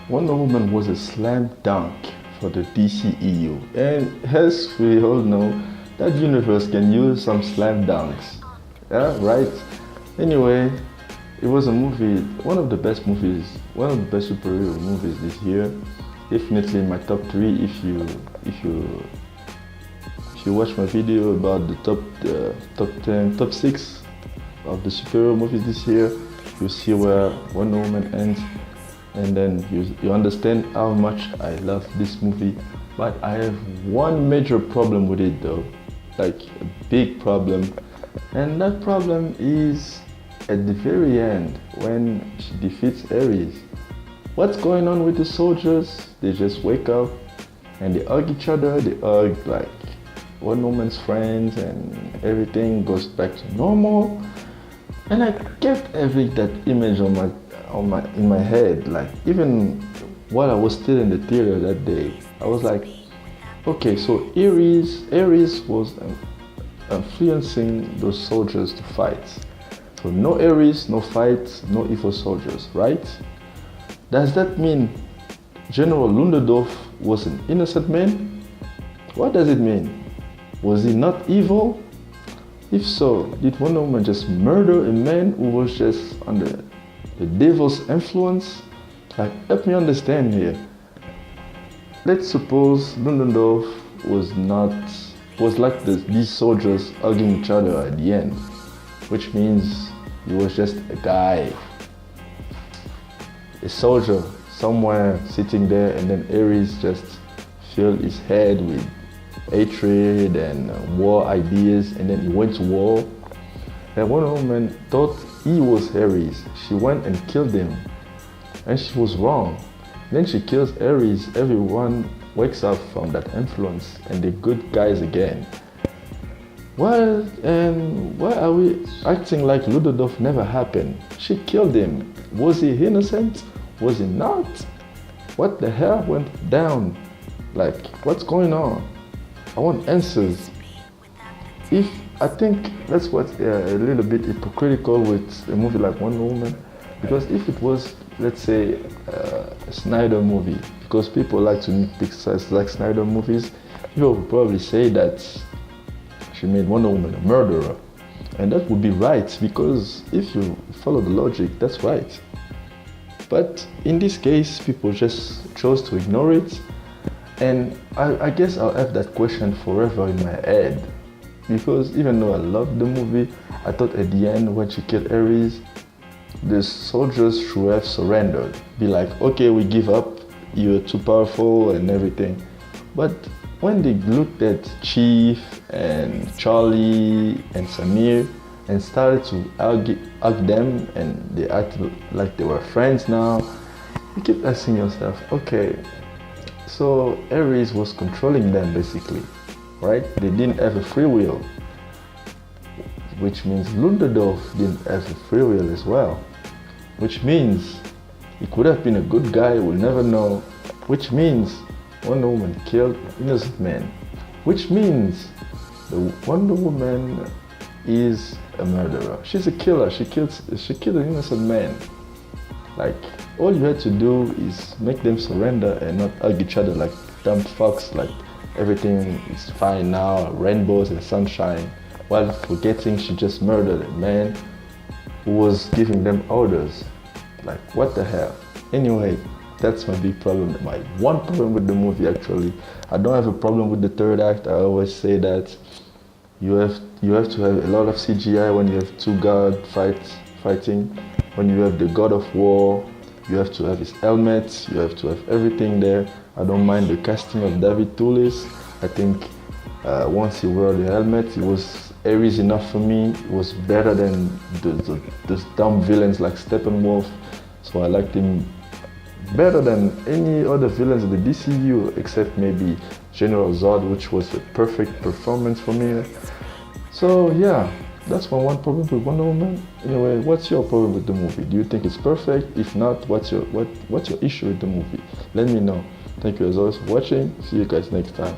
Wonder Woman was a slam dunk for the DCEU, and as we all know, that universe can use some slam dunks. Yeah, right? Anyway, it was a movie, one of the best movies, one of the best superhero movies this year. Definitely in my top 3 if you watch my video about the top 10, top 6 of the superhero movies this year, you'll see where Wonder Woman ends, and then you understand how much I love this movie. But I have one major problem with it though, like a big problem, and that problem is at the very end when she defeats Ares. What's going on with the soldiers? They just wake up and they hug each other, they hug like Wonder Woman's friends, and everything goes back to normal. And I kept having that image in my head, like even while I was still in the theater that day, I was like, okay, so Ares was influencing those soldiers to fight. So no Ares, no fights, no evil soldiers, right? Does that mean General Ludendorff was an innocent man? What does it mean? Was he not evil? If so, did Wonder Woman just murder a man who was just under the devil's influence? Like, help me understand here. Let's suppose Ludendorff was like these soldiers hugging each other at the end, which means he was just a guy, a soldier somewhere sitting there, and then Ares just filled his head with hatred and war ideas, and then he went to war. And Wonder Woman thought he was Ares. She went and killed him, and she was wrong. Then she kills Ares. Everyone wakes up from that influence, and they're good guys again. Well, and why are we acting like Ludendorff never happened? She killed him. Was he innocent? Was he not? What the hell went down? Like, what's going on? I want answers. I think that's what's a little bit hypocritical with a movie like Wonder Woman, because if it was, let's say, a Snyder movie, because people like to nitpick Zack Snyder movies, people would probably say that she made Wonder Woman a murderer, and that would be right, because if you follow the logic, that's right. But in this case, people just chose to ignore it. And I guess I'll have that question forever in my head, because even though I loved the movie, I thought at the end when she killed Ares, the soldiers should have surrendered. Be like, okay, we give up, you're too powerful and everything. But when they looked at Chief and Charlie and Samir and started to hug them, and they acted like they were friends now, you keep asking yourself, okay, so Ares was controlling them basically, right? They didn't have a free will, which means Ludendorff didn't have a free will as well, which means he could have been a good guy, we'll never know, which means Wonder Woman killed innocent men, which means the Wonder Woman is a murderer. She's a killer. She killed an innocent man. Like, all you had to do is make them surrender and not hug each other like dumb fucks, like everything is fine now, rainbows and sunshine, while forgetting she just murdered a man who was giving them orders. Like, what the hell? Anyway, that's my big problem, my one problem with the movie actually. I don't have a problem with the third act. I always say that you have to have a lot of CGI when you have two gods fighting. When you have the God of War, you have to have his helmet, you have to have everything there. I don't mind the casting of David Toulis. I think once he wore the helmet, it was Ares enough for me. It was better than those dumb villains like Steppenwolf. So I liked him better than any other villains of the DCU, except maybe General Zod, which was a perfect performance for me. So yeah, that's my one problem with Wonder Woman. Anyway, what's your problem with the movie? Do you think it's perfect? If not, what's your issue with the movie? Let me know. Thank you as always for watching. See you guys next time.